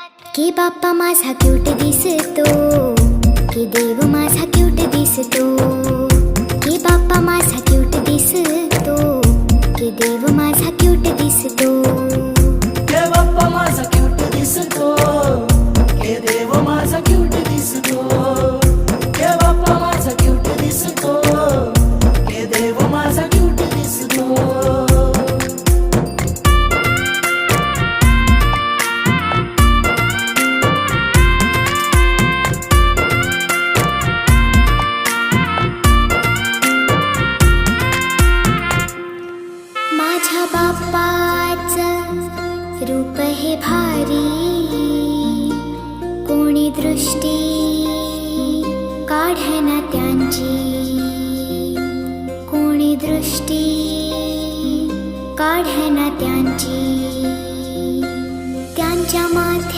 की बाप्पा माझा क्यूट दिसतो, की देव माझा क्यूट दिसतो, की बाप्पा माझा क्यूट दिसतो, की देव माझा क्यूट दिसतो, के बाप्पा माझा क्यूट दिसतो, के देव माझा क्यूट दिसतो, के बाप्पा माझा क्यूट दिसतो, के देव माझा क्यूट दिसतो. माझ्या बाप्पाचं रूप हे भारी, कोणी दृष्टी काढना त्यांची, कोणी दृष्टी काढना त्यांची, त्यांच्या माथ्या